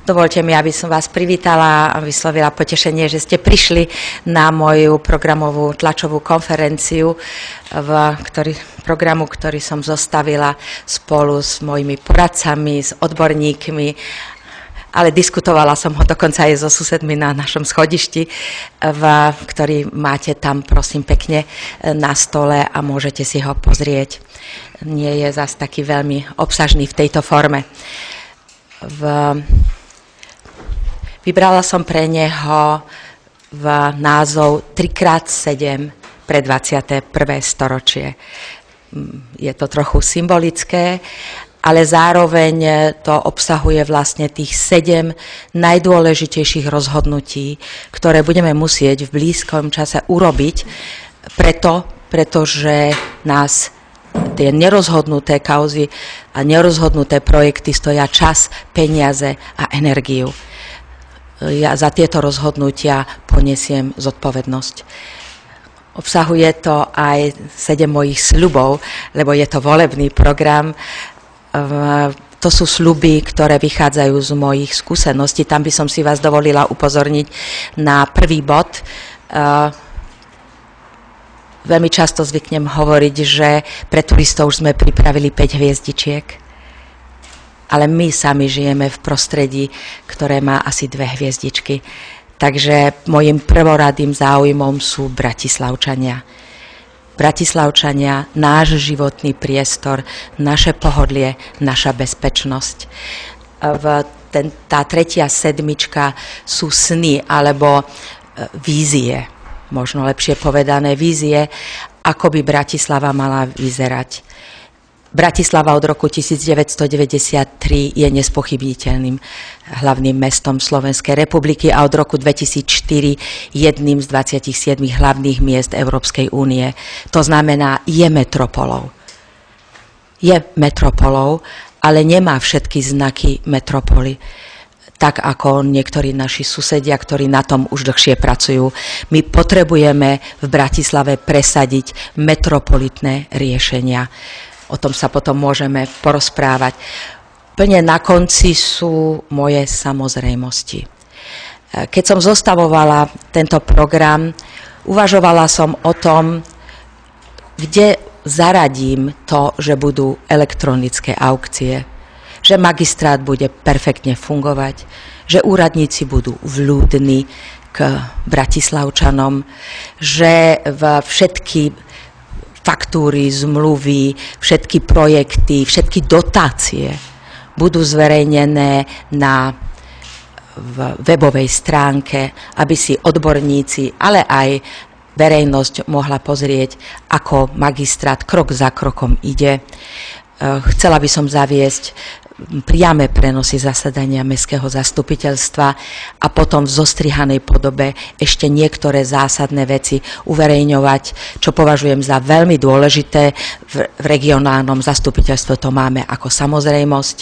Dovolte mi, aby som vás privítala a vyslovila potešenie, že ste prišli na moju programovú tlačovú konferenciu, programu, ktorý som zostavila spolu s mojimi poradcami, s odborníkmi, ale diskutovala som ho dokonca aj so susedmi na našom schodišti, ktorý máte tam, prosím, pekne na stole a môžete si ho pozrieť. Nie je zas taký veľmi obsažný v tejto forme. Vybrala som pre neho názov 3x7 pre 21. storočie. Je to trochu symbolické, ale zároveň to obsahuje vlastne tých 7 najdôležitejších rozhodnutí, ktoré budeme musieť v blízkom čase urobiť, pretože nás tie nerozhodnuté kauzy a nerozhodnuté projekty stoja čas, peniaze a energiu. Ja za tieto rozhodnutia ponesiem zodpovednosť. Obsahuje to aj 7 mojich sľubov, lebo je to volebný program. To sú sľuby, ktoré vychádzajú z mojich skúseností. Tam by som si vás dovolila upozorniť na prvý bod. Veľmi často zvyknem hovoriť, že pre turistov už sme pripravili 5 hviezdičiek, ale my sami žijeme v prostredí, ktoré má asi 2 hviezdičky. Takže môjim prvoradým záujmom sú Bratislavčania. Bratislavčania, náš životný priestor, naše pohodlie, naša bezpečnosť. Tá 3. sedmička sú sny alebo vízie, možno lepšie povedané vízie, ako by Bratislava mala vyzerať. Bratislava od roku 1993 je nespochybniteľným hlavným mestom Slovenskej republiky a od roku 2004 jedným z 27 hlavných miest Európskej únie. To znamená, je metropolou. Je metropolou, ale nemá všetky znaky metropoly. Tak ako niektorí naši susedia, ktorí na tom už dlhšie pracujú. My potrebujeme v Bratislave presadiť metropolitné riešenia. O tom sa potom môžeme porozprávať. Plne na konci sú moje samozrejmosti. Keď som zostavovala tento program, uvažovala som o tom, kde zaradím to, že budú elektronické aukcie, že magistrát bude perfektne fungovať, že úradníci budú vľúdni k Bratislavčanom, že všetky faktúry, zmluvy, všetky projekty, všetky dotácie budú zverejnené na webovej stránke, aby si odborníci, ale aj verejnosť mohla pozrieť, ako magistrát krok za krokom ide. Chcela by som zaviesť priame prenosy zasadania mestského zastupiteľstva a potom v zostrihanej podobe ešte niektoré zásadné veci uverejňovať, čo považujem za veľmi dôležité. V regionálnom zastupiteľstve to máme ako samozrejmosť.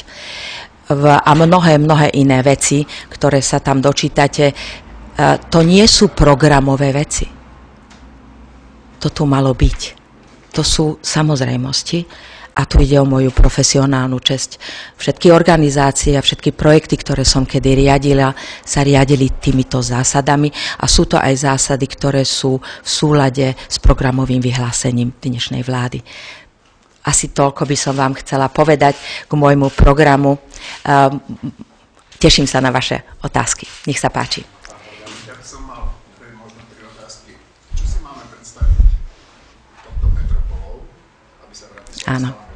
A mnohé iné veci, ktoré sa tam dočítate, to nie sú programové veci. To tu malo byť. To sú samozrejmosti. A tu ide o moju profesionálnu česť. Všetky organizácie a všetky projekty, ktoré som kedy riadila, sa riadili týmito zásadami a sú to aj zásady, ktoré sú v súlade s programovým vyhlásením dnešnej vlády. Asi toľko by som vám chcela povedať k môjmu programu. Teším sa na vaše otázky. Nech sa páči. Ja by som mal možno 3 otázky. Čo si máme predstaviť touto metropolou, aby sa Bratislava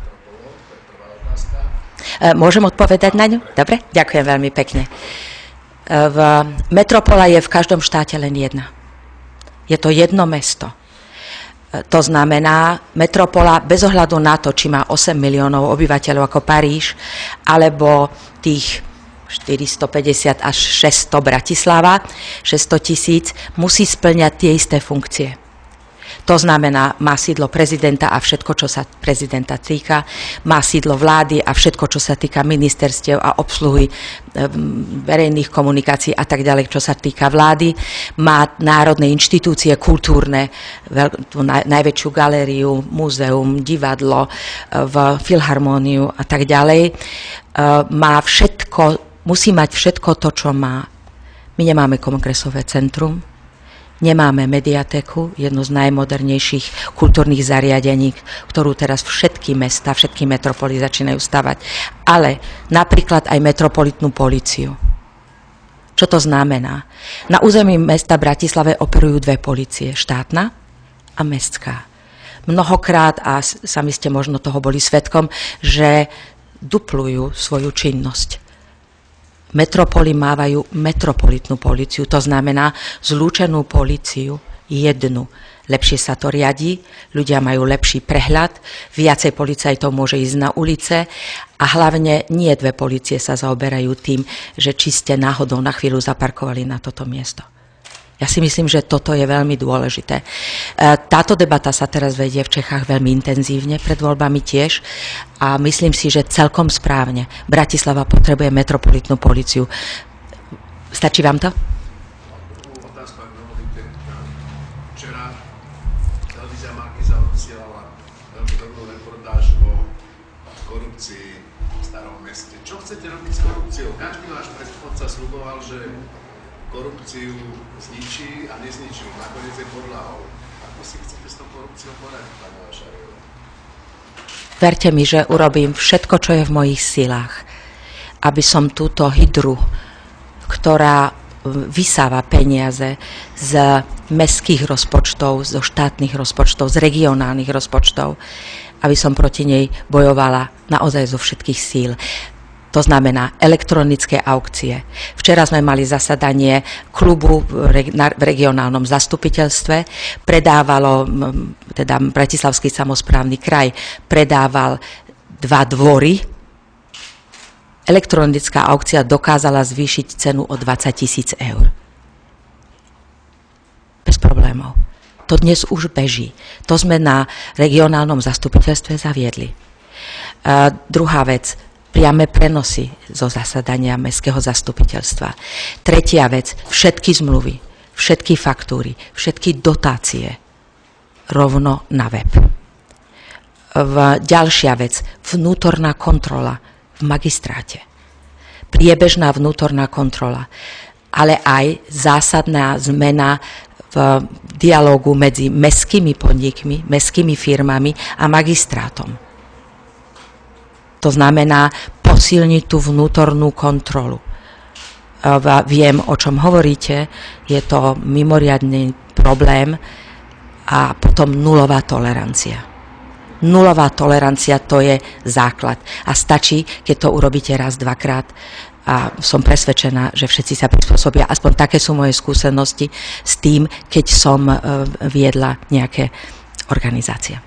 Môžem odpovedať na ňu? Dobre, ďakujem veľmi pekne. Metropola je v každom štáte len jedna. Je to jedno mesto. To znamená, metropola bez ohľadu na to, či má 8 miliónov obyvateľov ako Paríž, alebo tých 450 až 600 Bratislava, 600 000, musí spĺňať tie isté funkcie. To znamená, má sídlo prezidenta a všetko, čo sa prezidenta týka, má sídlo vlády a všetko, čo sa týka ministerstiev a obsluhy verejných komunikácií a tak ďalej, čo sa týka vlády. Má národné inštitúcie kultúrne, tú najväčšiu galériu, múzeum, divadlo, filharmóniu a tak ďalej. Má všetko musí mať všetko to, čo má. My nemáme kongresové centrum, nemáme mediatéku, jednu z najmodernejších kultúrnych zariadení, ktorú teraz všetky mesta, všetky metropoly začínajú stavať, ale napríklad aj metropolitnú políciu. Čo to znamená? Na území mesta Bratislave operujú dve polície, štátna a mestská. Mnohokrát, a sami ste možno toho boli svedkom, že duplujú svoju činnosť. Metropoly mávajú metropolitnú políciu, to znamená zlúčenú políciu, jednu. Lepšie sa to riadí, ľudia majú lepší prehľad, viacej policajtov môže ísť na ulice a hlavne nie dve polície sa zaoberajú tým, že či ste náhodou na chvíľu zaparkovali na toto miesto. Ja si myslím, že toto je veľmi dôležité. Táto debata sa teraz vedie v Čechách veľmi intenzívne, pred voľbami tiež, a myslím si, že celkom správne. Bratislava potrebuje metropolitnú políciu. Stačí vám to? Otázka, ak dovolíte. Včera televízia Markíza odsielala veľmi dobrú reportáž o korupcii v Starom meste. Čo chcete robiť s korupciou? Každý váš predchodca sľuboval, že korupciu zničí a nezničí. Nakoniec je podľahou. Ako si chcete s tou korupciou poradiť, pani Vašáriová? Verte mi, že urobím všetko, čo je v mojich silách, aby som túto hydru, ktorá vysáva peniaze z mestských rozpočtov, zo štátnych rozpočtov, z regionálnych rozpočtov, aby som proti nej bojovala naozaj zo všetkých síl. To znamená elektronické aukcie. Včera sme mali zasadanie klubu v regionálnom zastupiteľstve. Predávalo, teda Bratislavský samosprávny kraj predával 2 dvory. Elektronická aukcia dokázala zvýšiť cenu o 20 000 eur. Bez problémov. To dnes už beží. To sme na regionálnom zastupiteľstve zaviedli. Druhá vec. Priame prenosy zo zasadania mestského zastupiteľstva. Tretia vec, všetky zmluvy, všetky faktúry, všetky dotácie rovno na web. Ďalšia vec, vnútorná kontrola v magistráte. Priebežná vnútorná kontrola, ale aj zásadná zmena v dialógu medzi mestskými podnikmi, mestskými firmami a magistrátom. To znamená posilniť tú vnútornú kontrolu. Viem, o čom hovoríte, je to mimoriadny problém a potom nulová tolerancia. Nulová tolerancia, to je základ. A stačí, keď to urobíte raz, dvakrát, a som presvedčená, že všetci sa prispôsobia. Aspoň také sú moje skúsenosti s tým, keď som viedla nejaké organizácie.